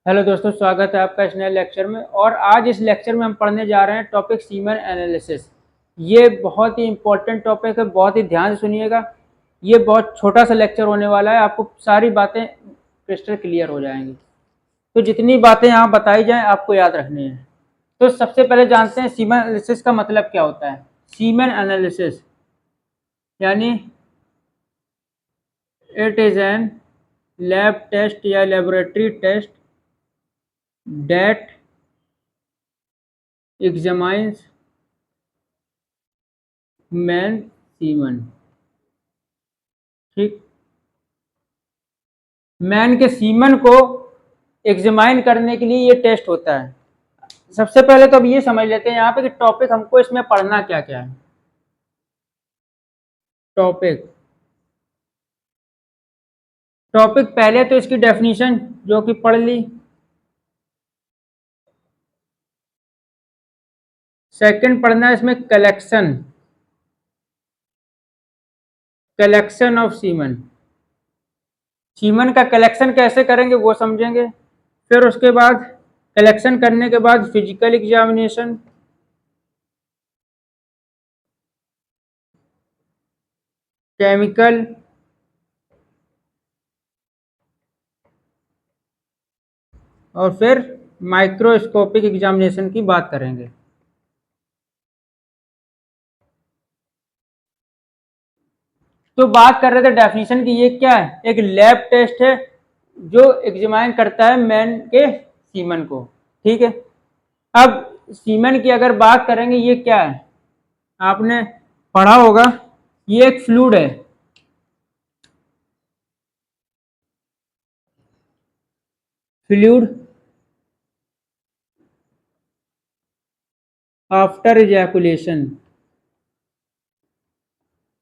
Hello दोस्तों, स्वागत है आपका इस नए लेक्चर में। और आज इस लेक्चर में हम पढ़ने जा रहे हैं टॉपिक सीमन एनालिसिस। ये बहुत ही इंपॉर्टेंट टॉपिक है, बहुत ही ध्यान से सुनिएगा। ये बहुत छोटा सा लेक्चर होने वाला है, आपको सारी बातें क्रिस्टल क्लियर हो जाएंगी। तो जितनी बातें यहाँ बताई जाएं आपको याद रखनी है। तो सबसे पहले जानते हैं सीमन एनालिसिस का मतलब क्या होता है। सीमन एनालिसिस यानी it is an lab test या laboratory test that examines man semen। ठीक, मैन के सीमन को एग्जामाइन करने के लिए ये टेस्ट होता है। सबसे पहले तो अब ये समझ लेते हैं यहाँ पे कि टॉपिक हमको इसमें पढ़ना क्या क्या है। टॉपिक टॉपिक पहले तो इसकी डेफिनेशन जो कि पढ़ ली। सेकंड पढ़ना है इसमें कलेक्शन ऑफ सीमन। सीमन का कलेक्शन कैसे करेंगे वो समझेंगे। फिर उसके बाद कलेक्शन करने के बाद फिजिकल एग्जामिनेशन, केमिकल, और फिर माइक्रोस्कोपिक एग्जामिनेशन की बात करेंगे। तो बात कर रहे थे डेफिनेशन की, ये क्या है, एक लैब टेस्ट है जो एग्जामाइन करता है मैन के सीमन को। ठीक है, अब सीमन की अगर बात करेंगे, ये क्या है, आपने पढ़ा होगा, ये एक फ्लूइड है। फ्लूइड आफ्टर इजैकुलेशन,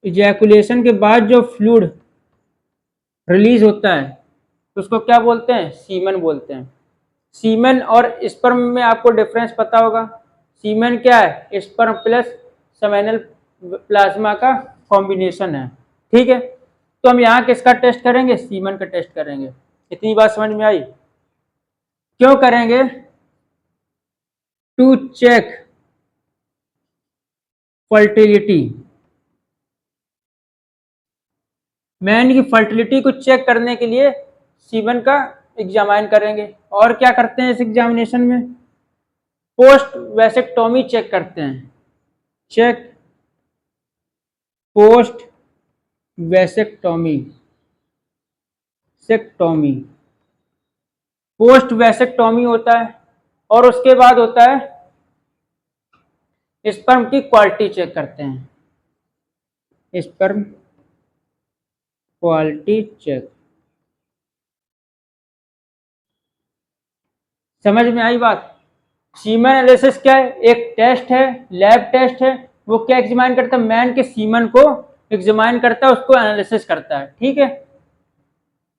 इजैकुलेशन के बाद जो फ्लूइड रिलीज होता है तो उसको क्या बोलते हैं, सीमन बोलते हैं। सीमन और स्पर्म में आपको डिफरेंस पता होगा। सीमन क्या है, स्पर्म प्लस सेमेनल प्लाज्मा का कॉम्बिनेशन है। ठीक है, तो हम यहाँ किसका टेस्ट करेंगे, सीमन का टेस्ट करेंगे। इतनी बात समझ में आई। क्यों करेंगे, टू चेक फर्टिलिटी। मैन की फर्टिलिटी को चेक करने के लिए सीमन का एग्जामाइन करेंगे। और क्या करते हैं इस एग्जामिनेशन में, पोस्ट वैसेक्टोमी चेक करते हैं। चेक पोस्ट वैसेक्टोमी, सेक्टोमी, पोस्ट वैसेक्टोमी होता है। और उसके बाद होता है स्पर्म की क्वालिटी चेक करते हैं, स्पर्म क्वालिटी चेक। समझ में आई बात। सीमन एनालिसिस क्या है, एक टेस्ट है, लैब टेस्ट है। वो क्या एग्जामाइन करता है, मैन के सीमन को एग्जामाइन करता है, उसको एनालिसिस करता है। ठीक है,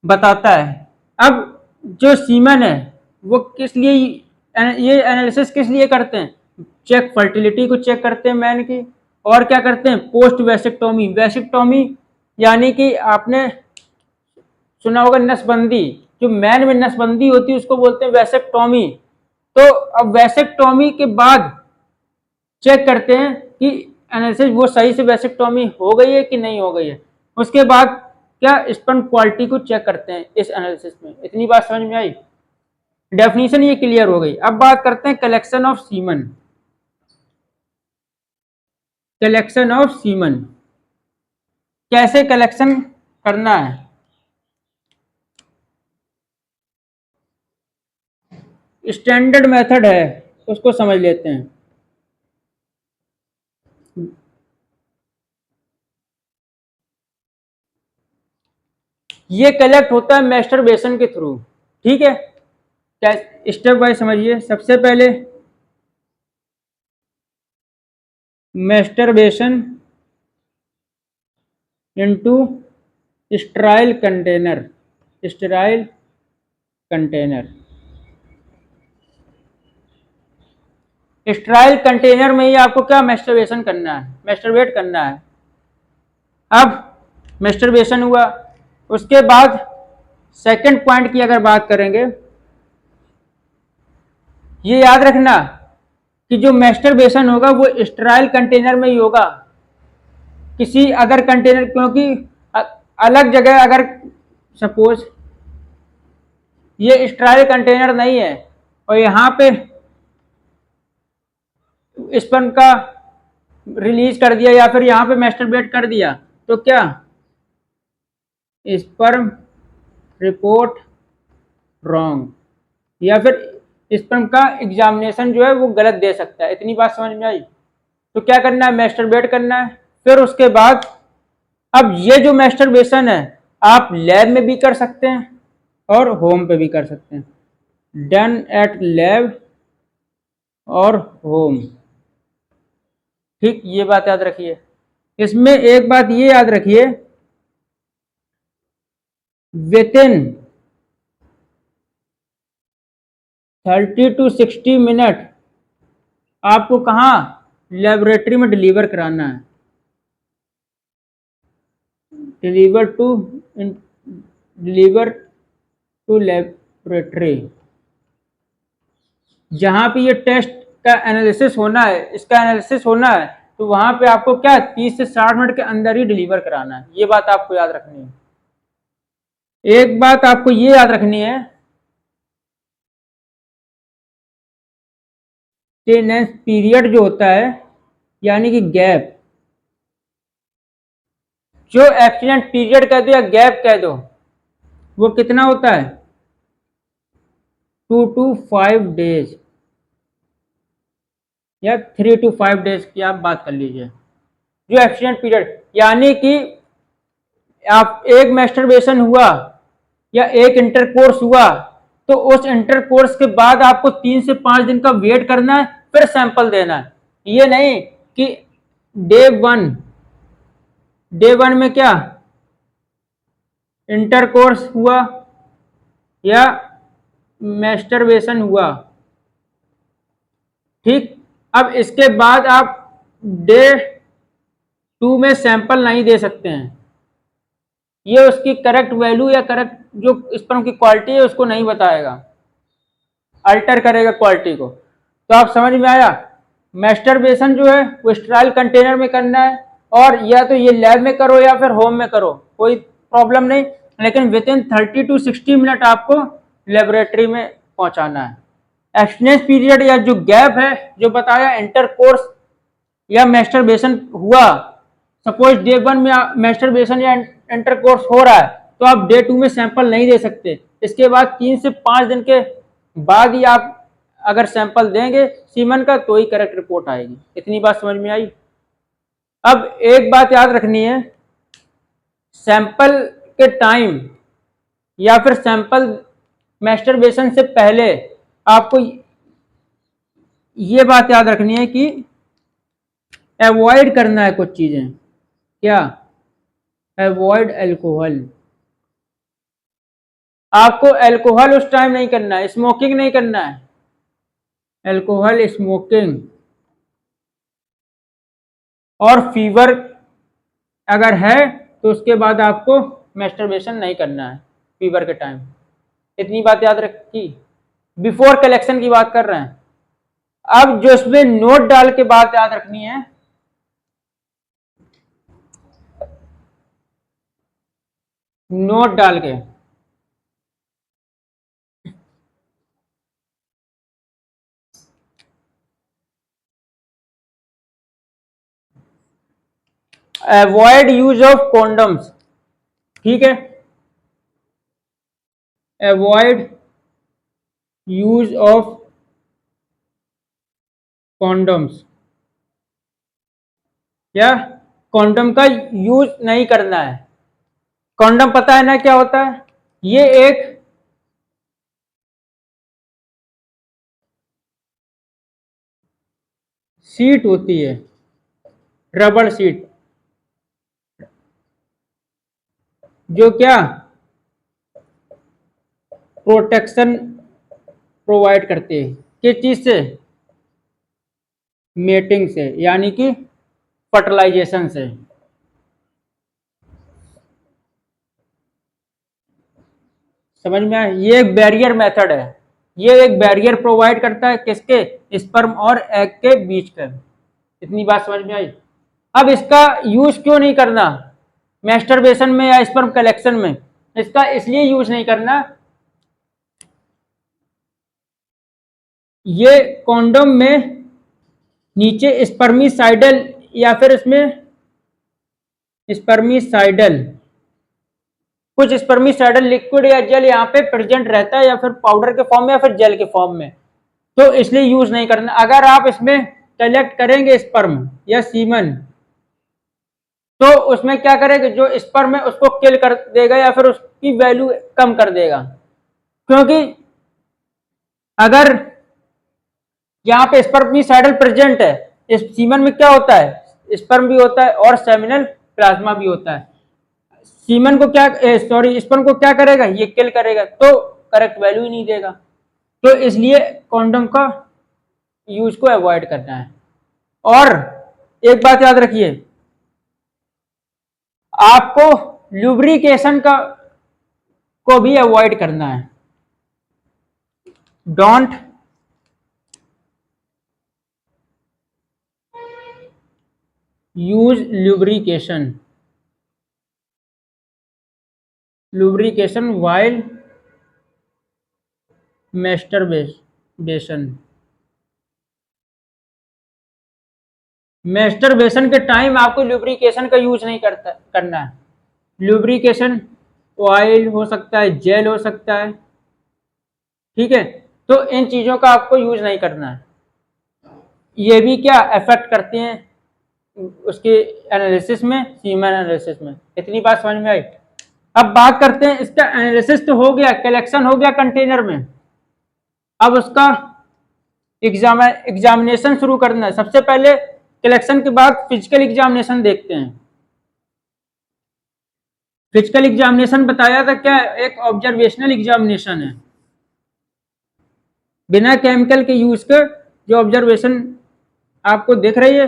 बताता है। अब जो सीमन है वो किस लिए, ये एनालिसिस किस लिए करते हैं, चेक फर्टिलिटी को चेक करते हैं मैन की। और क्या करते हैं, पोस्ट वैसेक्टोमी। वैसेक्टोमी यानी कि आपने सुना होगा नसबंदी, जो मैन में नसबंदी होती है उसको बोलते हैं वैसेक्टोमी। तो अब वैसेक्टोमी के बाद चेक करते हैं कि एनालिसिस वो सही से वैसेक्टोमी हो गई है कि नहीं हो गई है। उसके बाद क्या, स्पर्म क्वालिटी को चेक करते हैं इस एनालिसिस में। इतनी बात समझ में आई, डेफिनेशन ये क्लियर हो गई। अब बात करते हैं collection of semen. Collection of semen कैसे कलेक्शन करना है, स्टैंडर्ड मेथड है, उसको समझ लेते हैं। ये कलेक्ट होता है मैस्टरबेशन के थ्रू। ठीक है, क्या, स्टेप बाय समझिए। सबसे पहले masturbation into sterile container, sterile container. Sterile container में ही आपको क्या मैस्टरबेशन करना है, मैस्टरबेट करना है। अब मैस्टरबेशन हुआ, उसके बाद सेकंड पॉइंट की अगर बात करेंगे ये याद रखना कि जो मैस्टरबेशन होगा वो स्टेराइल कंटेनर में ही होगा, किसी अदर कंटेनर, क्योंकि अलग जगह अगर सपोज ये स्टेराइल कंटेनर नहीं है और यहाँ पे स्पर्म का रिलीज कर दिया या फिर यहाँ पे मैस्टरबेट कर दिया, तो क्या स्पर्म रिपोर्ट रॉन्ग, या फिर स्पर्म का एग्जामिनेशन जो है वो गलत दे सकता है। इतनी बात समझ में आई? तो क्या करना है, मैस्टरबेट करना है। फिर उसके बाद अब ये जो मैस्टरबेशन है आप लैब में भी कर सकते हैं और होम पे भी कर सकते हैं, डन एट लैब और होम। ठीक, ये बात याद रखिए। इसमें एक बात ये याद रखिए, विद इन 30 to 60 मिनट आपको कहाँ लेबोरेटरी में डिलीवर कराना है, डिलीवर टू लेबोरेटरी। जहां पे ये टेस्ट का एनालिसिस होना है, इसका एनालिसिस होना है, तो वहां पे आपको क्या 30 से 60 मिनट के अंदर ही डिलीवर कराना है। ये बात आपको याद रखनी है। एक बात आपको ये याद रखनी है, टेनेंस पीरियड जो होता है यानी कि गैप, जो एक्सीडेंट पीरियड कह दो या गैप कह दो, वो कितना होता है, 2 to 5 डेज या 3 to 5 डेज की आप बात कर लीजिए। जो एक्सीडेंट पीरियड यानी कि आप एक मैस्टरबेशन हुआ या एक इंटरकोर्स हुआ, तो उस इंटरकोर्स के बाद आपको 3 से 5 दिन का वेट करना है, फिर सैंपल देना है। ये नहीं कि डे वन में क्या इंटरकोर्स हुआ या मैस्टरबेशन हुआ, ठीक, अब इसके बाद आप डे 2 में सैंपल नहीं दे सकते हैं। ये उसकी करेक्ट वैल्यू या करेक्ट जो स्पर्म की क्वालिटी है उसको नहीं बताएगा, अल्टर करेगा क्वालिटी को। तो आप समझ में आया, मैस्टरबेशन जो है वो स्टेराइल कंटेनर में करना है, और या तो ये लैब में करो या फिर होम में करो, कोई प्रॉब्लम नहीं, लेकिन विद इन 30 to 60 मिनट आपको लेबोरेटरी में पहुंचाना है। एब्सटिनेंस पीरियड या जो गैप है जो बताया इंटरकोर्स या मैस्टरबेशन हुआ, सपोज डे 1 में मैस्टरबेशन या इंटरकोर्स हो रहा है, तो आप डे 2 में सैंपल नहीं दे सकते। इसके बाद 3 से 5 दिन के बाद ही आप अगर सैंपल देंगे सीमन का तो ही करेक्ट रिपोर्ट आएगी। इतनी बात समझ में आई? अब एक बात याद रखनी है, सैंपल के टाइम या फिर सैंपल मैस्टरबेशन से पहले आपको ये बात याद रखनी है कि अवॉइड करना है कुछ चीजें। क्या? Avoid alcohol. आपको अल्कोहल उस टाइम नहीं करना है, स्मोकिंग नहीं करना है, अल्कोहल स्मोकिंग और फीवर अगर है तो उसके बाद आपको मैस्टरबेशन नहीं करना है फीवर के टाइम। इतनी बात याद रखी। बिफोर कलेक्शन की बात कर रहे हैं। अब जो इसमें नोट डाल के बात याद रखनी है, नोट डाल के अवॉइड यूज ऑफ कॉन्डम्स, ठीक है, अवॉइड यूज ऑफ कॉन्डम्स, क्या कॉन्डम का यूज नहीं करना है। कॉन्डम पता है ना क्या होता है? ये एक सीट होती है, रबड़ सीट, जो क्या प्रोटेक्शन प्रोवाइड करती है। किस चीज से? मेटिंग से, यानी कि फर्टिलाइजेशन से। समझ में आया? ये एक बैरियर मेथड है। ये एक बैरियर प्रोवाइड करता है किसके, स्पर्म और एग के बीच का। इतनी बात समझ में आई। अब इसका यूज क्यों नहीं करना मैस्टरबेशन में या स्पर्म कलेक्शन में, इसका इसलिए यूज नहीं करना, ये कॉन्डोम में नीचे स्पर्मिसाइडल या फिर इसमें स्पर्मिसाइडल कुछ स्पर्मिसाइडल लिक्विड या जेल यहाँ पे प्रेजेंट रहता है, या फिर पाउडर के फॉर्म में या फिर जेल के फॉर्म में, तो इसलिए यूज नहीं करना। अगर आप इसमें कलेक्ट करेंगे स्पर्म या सीमन, तो उसमें क्या करेगा, जो स्पर्म है उसको किल कर देगा या फिर उसकी वैल्यू कम कर देगा। क्योंकि अगर यहाँ पे स्पर्मिसाइडल प्रेजेंट है, इस सीमन में क्या होता है, स्पर्म भी होता है और सेमिनल प्लाज्मा भी होता है। सीमन को क्या सॉरी स्पर्म को क्या करेगा, ये किल करेगा, तो करेक्ट वैल्यू ही नहीं देगा। तो इसलिए कॉन्डोम का यूज को अवॉइड करना है। और एक बात याद रखिए, आपको लुब्रिकेशन का को भी अवॉइड करना है। Don't use lubrication while masturbation के टाइम आपको लुब्रिकेशन का यूज नहीं करना है। लुब्रिकेशन ऑयल हो सकता है, जेल हो सकता है, ठीक है, तो इन चीजों का आपको यूज नहीं करना है। ये भी क्या अफेक्ट करते हैं उसके एनालिसिस में, सीमन एनालिसिस में। इतनी बात समझ में आई। अब बात करते हैं, इसका एनालिसिस तो हो गया, कलेक्शन हो गया कंटेनर में, अब उसका एग्जामिनेशन शुरू करना है। सबसे पहले कलेक्शन के बाद फिजिकल एग्जामिनेशन देखते हैं। फिजिकल एग्जामिनेशन बताया था क्या, एक ऑब्जर्वेशनल एग्जामिनेशन है, बिना केमिकल के यूज कर जो ऑब्जर्वेशन आपको दिख रही है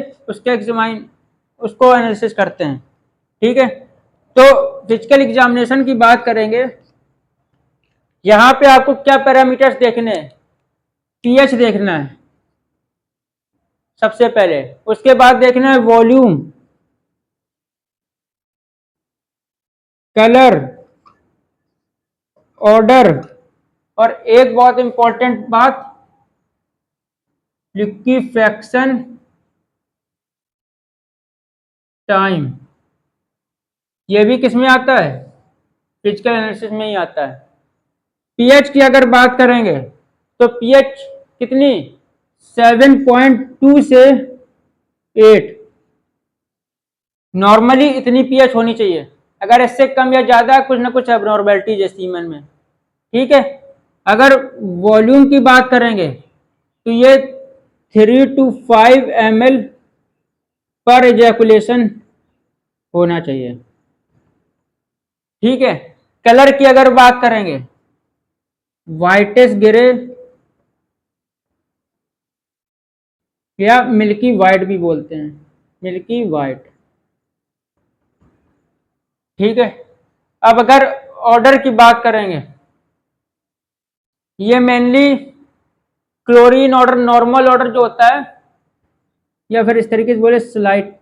उसको एनालिसिस करते हैं, ठीक है। तो फिजिकल एग्जामिनेशन की बात करेंगे, यहां पे आपको क्या पैरामीटर्स देखने हैं, पीएच देखना है सबसे पहले, उसके बाद देखना है वॉल्यूम, कलर, ऑर्डर, और एक बहुत इंपॉर्टेंट बात, लिक्विफैक्शन टाइम। ये भी किस में आता है, फिजिकल एनालिसिस में ही आता है। पीएच की अगर बात करेंगे तो पीएच कितनी, 7.2 से 8, नॉर्मली इतनी पीएच होनी चाहिए। अगर इससे कम या ज्यादा कुछ ना कुछ एबनॉर्मेलिटीज है सीमन में, ठीक है। अगर वॉल्यूम की बात करेंगे तो ये 3 to 5 ml पर एजैकुलेशन होना चाहिए, ठीक है। कलर की अगर बात करेंगे, व्हाइटिश ग्रे या मिल्की व्हाइट भी बोलते हैं, मिल्की व्हाइट, ठीक है। अब अगर ऑर्डर की बात करेंगे, ये mainly chlorine order, normal order जो होता है, या फिर इस तरीके से बोले स्लाइट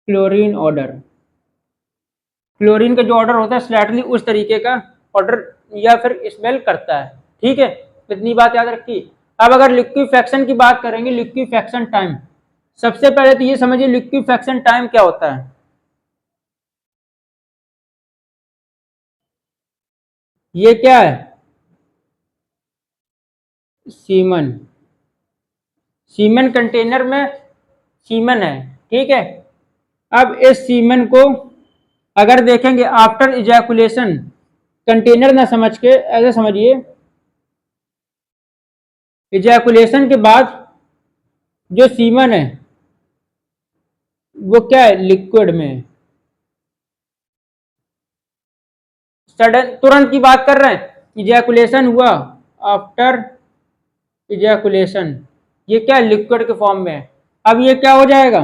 क्लोरीन ऑर्डर, क्लोरीन का जो ऑर्डर होता है स्लाइटली उस तरीके का ऑर्डर या फिर स्मेल करता है, ठीक है। इतनी बात याद रखी। अब अगर लिक्विफैक्शन की बात करेंगे, लिक्विफैक्शन टाइम, सबसे पहले तो ये समझिए लिक्विफैक्शन टाइम क्या होता है। ये क्या है, सीमन, सीमन कंटेनर में सीमन है, ठीक है। अब इस सीमन को अगर देखेंगे आफ्टर इजैकुलेशन, कंटेनर ना समझ के ऐसे समझिए, इजैकुलेशन के बाद जो सीमन है वो क्या है, लिक्विड में, सडन तुरंत की बात कर रहे हैं, इजैकुलेशन हुआ, आफ्टर इजैकुलेशन, ये क्या लिक्विड के फॉर्म में है। अब ये क्या हो जाएगा,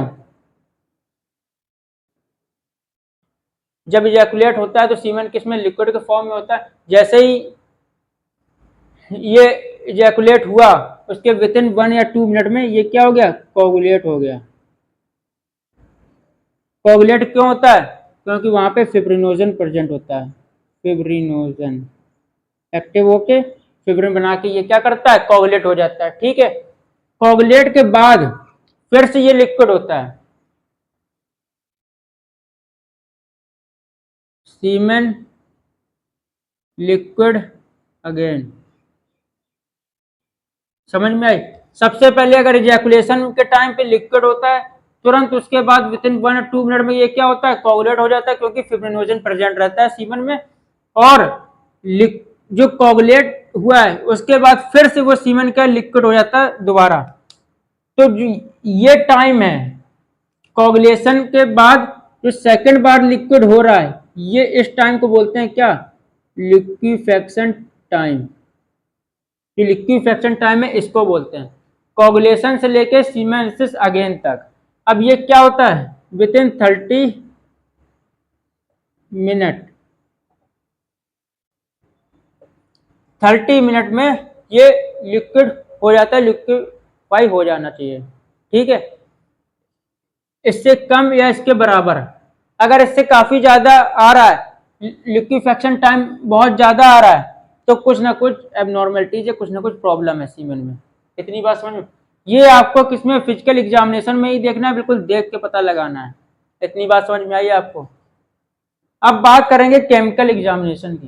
जब इजैकुलेट होता है तो सीमन किस में, लिक्विड के फॉर्म में होता है। जैसे ही ये इजैकुलेट हुआ, उसके विद इन 1 या 2 मिनट में ये क्या हो गया, कोगुलेट हो गया। कोगुलेट क्यों होता है, क्योंकि वहां पे फिब्रिनोजन प्रेजेंट होता है। फिब्रिनोजन एक्टिव होके फिब्रिन बना के ये क्या करता है, कोगुलेट हो जाता है। ठीक है, कोगुलेट के बाद फिर से ये लिक्विड होता है, सीमेन लिक्विड अगेन। समझ में आई। सबसे पहले अगर इजैकुलेशन के टाइम पे लिक्विड होता है, तुरंत उसके बाद विद इन 1 or 2 मिनट में ये क्या होता है, कोगुलेट हो जाता है, क्योंकि फिब्रिनोजन प्रेजेंट रहता है सीमन में। और जो कोगुलेट हुआ है उसके बाद फिर से वो सीमन का लिक्विड हो जाता है दोबारा। तो ये टाइम है कोगुलेशन के बाद जो सेकंड बार लिक्विड हो रहा है, ये इस टाइम को बोलते हैं क्या, लिक्विफेक्शन टाइम। जो लिक्विफेक्शन टाइम है इसको बोलते हैं, कोगुलेशन से लेके सीमेंसिस अगेन तक। अब ये क्या होता है, विद इन 30 मिनट, 30 मिनट में ये लिक्विड हो जाता है, लिक्विफाई हो जाना चाहिए। ठीक है, इससे कम या इसके बराबर। अगर इससे काफी ज्यादा आ रहा है, लिक्विफेक्शन टाइम बहुत ज्यादा आ रहा है, तो कुछ ना कुछ एबनॉर्मेलिटीज है, कुछ ना कुछ प्रॉब्लम है सीमेन में। इतनी बात समझ में। ये आपको किसमें, फिजिकल एग्जामिनेशन में ही देखना है, बिल्कुल देख के पता लगाना है। इतनी बात समझ में आई आपको। अब बात करेंगे केमिकल एग्जामिनेशन की।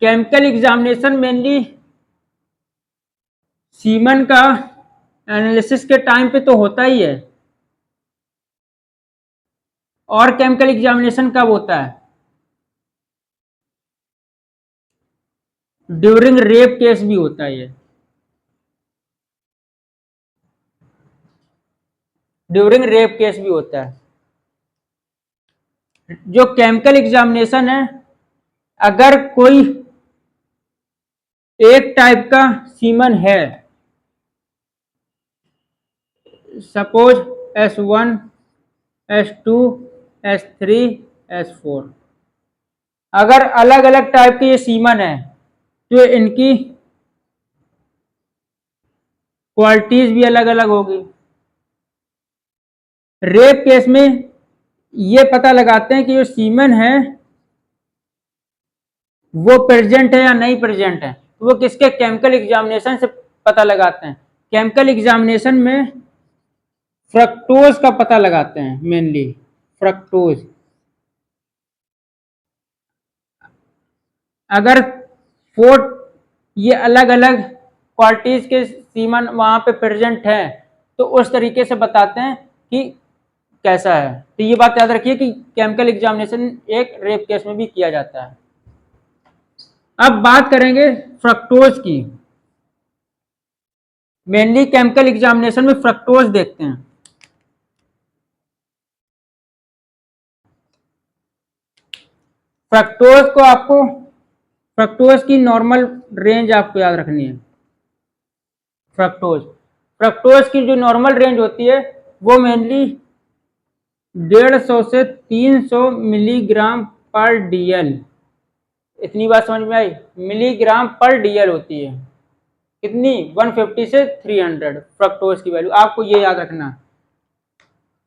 केमिकल एग्जामिनेशन मेनली सीमन का एनालिसिस के टाइम पे तो होता ही है, और केमिकल एग्जामिनेशन कब होता है, ड्यूरिंग रेप केस भी होता है। ये ड्यूरिंग रेप केस भी होता है। जो केमिकल एग्जामिनेशन है, अगर कोई एक टाइप का सीमन है, suppose S1 S2 S3 S4, अगर अलग अलग टाइप के ये सीमन है तो इनकी क्वालिटीज भी अलग अलग होगी। रेप केस में ये पता लगाते हैं कि जो सीमन है वो प्रेजेंट है या नहीं प्रेजेंट है, तो वो किसके, केमिकल एग्जामिनेशन से पता लगाते हैं। केमिकल एग्जामिनेशन में फ्रक्टोज का पता लगाते हैं मेनली, फ्रक्टोज। अगर 4 ये अलग अलग क्वालिटीज के सीमन वहां पे प्रेजेंट है, तो उस तरीके से बताते हैं कि कैसा है। तो ये बात याद रखिए कि केमिकल एग्जामिनेशन एक रेप केस में भी किया जाता है। अब बात करेंगे फ्रक्टोज की। मेनली केमिकल एग्जामिनेशन में फ्रक्टोज देखते हैं। फ्रक्टोज को आपको, फ्रक्टोज की नॉर्मल रेंज आपको याद रखनी है। फ्रक्टोज फ्रक्टोज की जो नॉर्मल रेंज होती है वो मेनली 150 से 300 मिलीग्राम पर डीएल। इतनी बात समझ में आई, मिलीग्राम पर डीएल होती है। कितनी, 150 से 300 फ्रक्टोज की वैल्यू, आपको ये याद रखना है।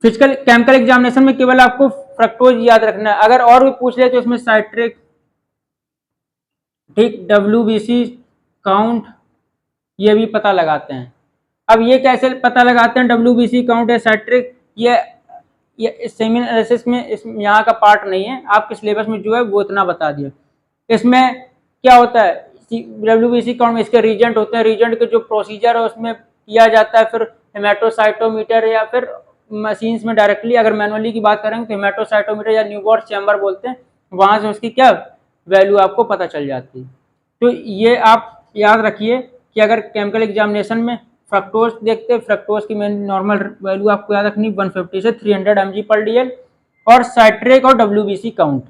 फिजिकल केमिकल एग्जामिनेशन में केवल आपको फ्रक्टोज याद रखना है, अगर और भी पूछ ले तो इसमें साइट्रिक, ठीक, WBC काउंट, ये भी पता लगाते हैं। अब ये कैसे पता लगाते हैं, WBC काउंट या साइट्रिक, ये सेमी एनालिसिस में इस यहाँ का पार्ट नहीं है, आपके सिलेबस में जो है वो इतना बता दिया। इसमें क्या होता है, WBC काउंट में इसके रीजेंट होते हैं, रीजेंट के जो प्रोसीजर है उसमें किया जाता है, फिर हेमेटोसाइटोमीटर या फिर मशीन्स में डायरेक्टली, अगर मैनुअली की बात करें तो हेमेटोसाइटोमीटर या न्यूबॉर्न चैम्बर बोलते हैं, वहां से उसकी क्या वैल्यू आपको पता चल जाती है। तो ये आप याद रखिए कि अगर केमिकल एग्जामिनेशन में फ्रक्टोज देखते हैं, फ्रक्टोज की मेन नॉर्मल वैल्यू आपको याद रखनी 150 से 300 mg पर डीएल, और साइट्रिक और WBC काउंट।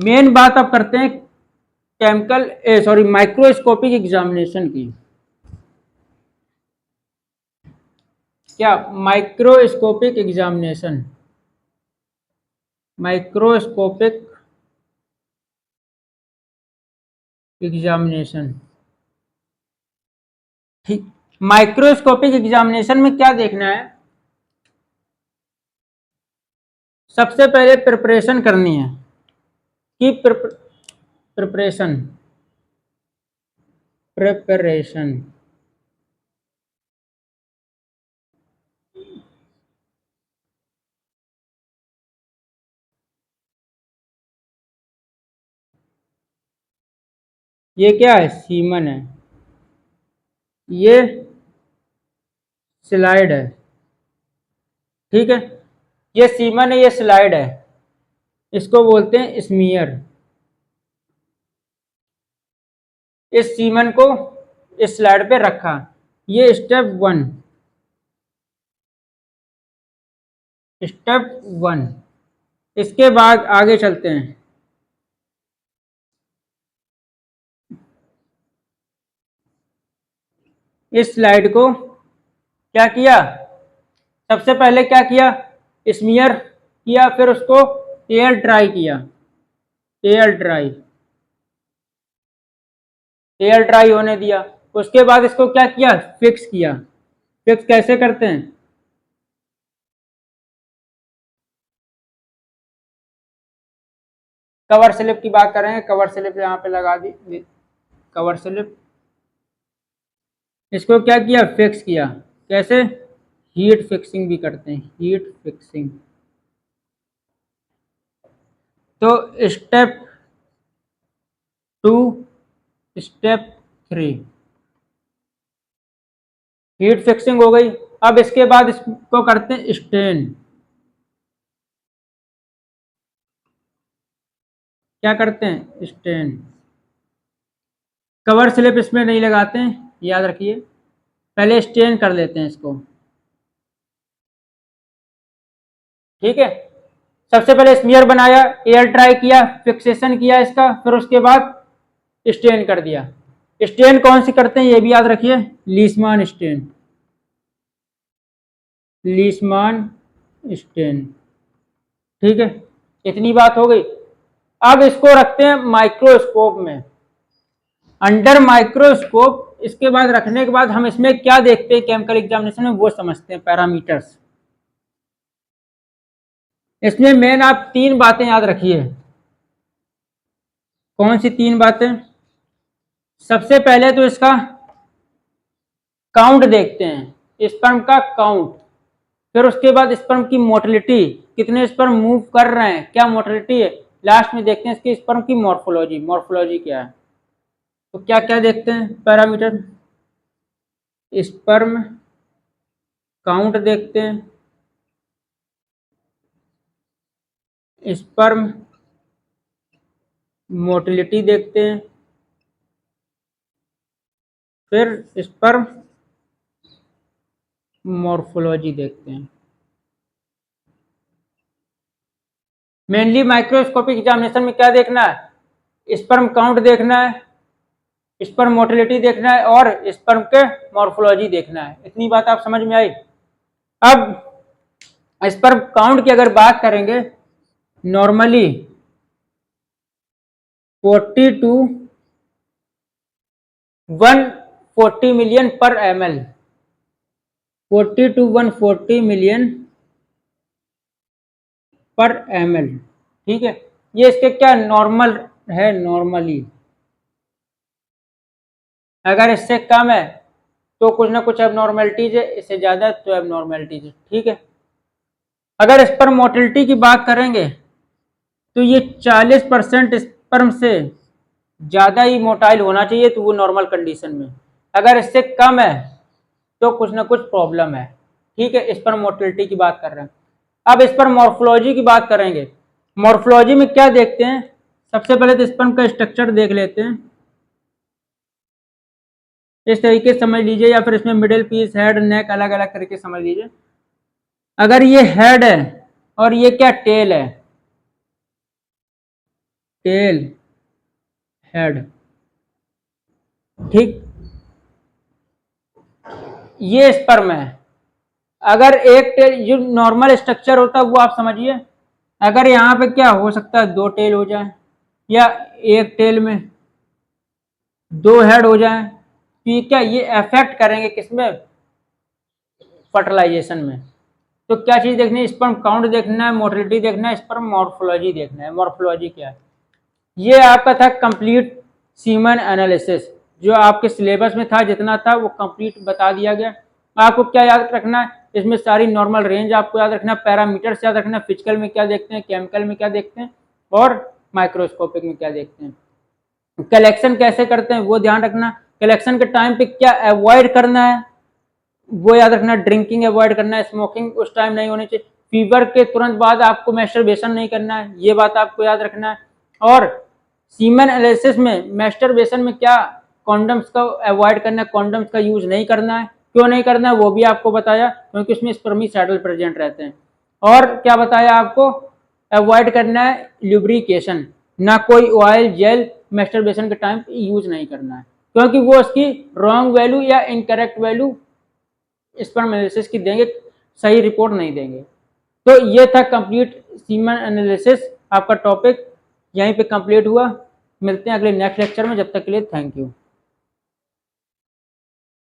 मेन बात अब करते हैं माइक्रोस्कोपिक एग्जामिनेशन की। क्या, माइक्रोस्कोपिक एग्जामिनेशन, माइक्रोस्कोपिक एग्जामिनेशन। ठीक, माइक्रोस्कोपिक एग्जामिनेशन में क्या देखना है, सबसे पहले प्रिपरेशन करनी है कि प्रिपरेशन प्रिपरेशन ये क्या है, सीमन है, ये स्लाइड है, ठीक है, ये सीमन है, ये स्लाइड है, इसको बोलते हैं स्मीयर। इस सीमन को इस स्लाइड पे रखा, ये स्टेप वन, स्टेप वन। इसके बाद आगे चलते हैं, इस स्लाइड को क्या किया, सबसे पहले क्या किया, स्मीयर किया, फिर उसको एयर ड्राई किया, एयर ड्राई, एयर ड्राई होने दिया। उसके बाद इसको क्या किया, फिक्स किया। फिक्स कैसे करते हैं, कवर स्लिप की बात करेंगे, कवर स्लिप यहाँ पे लगा दी, कवर स्लिप, इसको क्या किया, फिक्स किया। कैसे, हीट फिक्सिंग भी करते हैं, हीट फिक्सिंग। तो step two, step three, heat fixing हो गई। अब इसके बाद इसको करते हैं स्टेन। क्या करते हैं, स्टेन। कवर स्लिप इसमें नहीं लगाते हैं, याद रखिए, पहले स्टेन कर लेते हैं इसको, ठीक है। सबसे पहले स्मीयर बनाया, एयर ड्राई किया, फिक्सेशन किया इसका, फिर उसके बाद स्टेन कर दिया। स्टेन कौन सी करते हैं ये भी याद रखिए, लीसमान स्टेन, लीसमान स्टेन, ठीक है। इतनी बात हो गई। अब इसको रखते हैं माइक्रोस्कोप में, अंडर माइक्रोस्कोप। इसके बाद रखने के बाद हम इसमें क्या देखते हैं केमिकल एग्जामिनेशन में, वो समझते हैं, पैरामीटर्स। इसमें मेन आप तीन बातें याद रखिए। कौन सी तीन बातें, सबसे पहले तो इसका काउंट देखते हैं, स्पर्म का काउंट। फिर उसके बाद स्पर्म की मोटिलिटी, कितने स्पर्म मूव कर रहे हैं, क्या मोटिलिटी है। लास्ट में देखते हैं इसकी स्पर्म की मॉर्फोलॉजी, मॉर्फोलॉजी क्या है। तो क्या क्या देखते हैं पैरामीटर, स्पर्म काउंट देखते हैं, स्पर्म मोटिलिटी देखते हैं, फिर स्पर्म मॉर्फोलॉजी देखते हैं। मेनली माइक्रोस्कोपिक एग्जामिनेशन में क्या देखना है, स्पर्म काउंट देखना है, स्पर्म मोटिलिटी देखना है, और स्पर्म के मॉर्फोलॉजी देखना है। इतनी बात आप समझ में आई। अब स्पर्म काउंट की अगर बात करेंगे, नॉर्मली 40 टू 140 मिलियन पर ml, 40 टू 140 मिलियन पर ml, ठीक है। ये इसके क्या नॉर्मल है, नॉर्मली। अगर इससे कम है तो कुछ ना कुछ एबनॉर्मेलिटीज है, इससे ज्यादा तो एबनॉर्मेलिटीज है, ठीक है। अगर स्पर्म मोटिलिटी की बात करेंगे तो ये 40% स्पर्म से ज्यादा ही मोटाइल होना चाहिए, तो वो नॉर्मल कंडीशन में। अगर इससे कम है तो कुछ ना कुछ प्रॉब्लम है, ठीक है। स्पर्म मोटिलिटी की बात कर रहे हैं। अब स्पर्म मॉर्फोलॉजी की बात करेंगे। मॉर्फोलॉजी में क्या देखते हैं, सबसे पहले तो स्पर्म का स्ट्रक्चर देख लेते हैं, इस तरीके से समझ लीजिए, या फिर इसमें मिडिल पीस, हेड, नेक, अलग अलग तरीके से समझ लीजिए। अगर ये हेड है और ये क्या टेल है, टेल, हेड, ठीक, ये स्पर्म है। अगर एक टेल, जो नॉर्मल स्ट्रक्चर होता है वो आप समझिए, अगर यहाँ पे क्या हो सकता है, दो टेल हो जाए या एक टेल में, दो हेड हो जाए तो ये क्या, ये अफेक्ट करेंगे किसमें, फर्टिलाइजेशन में। तो क्या चीज देखनी है, स्पर्म काउंट देखना है, मोटिलिटी देखना है, स्पर्म मॉर्फोलॉजी देखना है। मॉर्फोलॉजी क्या है, ये आपका था कंप्लीट सीमन एनालिसिस, जो आपके सिलेबस में था, जितना था वो कंप्लीट बता दिया गया। आपको क्या याद रखना है, इसमें सारी नॉर्मल रेंज आपको याद रखना है, पैरामीटर्स याद रखना है, फिजिकल में क्या देखते हैं, केमिकल में क्या देखते हैं, और माइक्रोस्कोपिक में क्या देखते हैं। कलेक्शन कैसे करते हैं वो ध्यान रखना, कलेक्शन के टाइम पे क्या अवॉइड करना है वो याद रखना, ड्रिंकिंग अवॉइड करना है, स्मोकिंग उस टाइम नहीं होनी चाहिए, फीवर के तुरंत बाद आपको मैस्टरबेशन नहीं करना है, ये बात आपको याद रखना है। और सीमेन एनालिसिस में मैस्टरबेशन में क्या, कॉन्डम्स का अवॉइड करना है, कॉन्डम्स का यूज नहीं करना है। क्यों नहीं करना है वो भी आपको बताया, क्योंकि उसमें स्पर्मिसाइडल प्रेजेंट रहते हैं। और क्या बताया आपको, अवॉइड करना है ल्यूब्रिकेशन, ना कोई ऑयल जेल मैस्टरबेशन के टाइम यूज नहीं करना है, क्योंकि वो उसकी रॉन्ग वैल्यू या इनकरेक्ट वैल्यू स्पर्म एनालिसिस की देंगे, सही रिपोर्ट नहीं देंगे। तो ये था कंप्लीट सीमन एनालिसिस, आपका टॉपिक यहीं पे कंप्लीट हुआ। मिलते हैं अगले नेक्स्ट लेक्चर में, जब तक के लिए थैंक यू।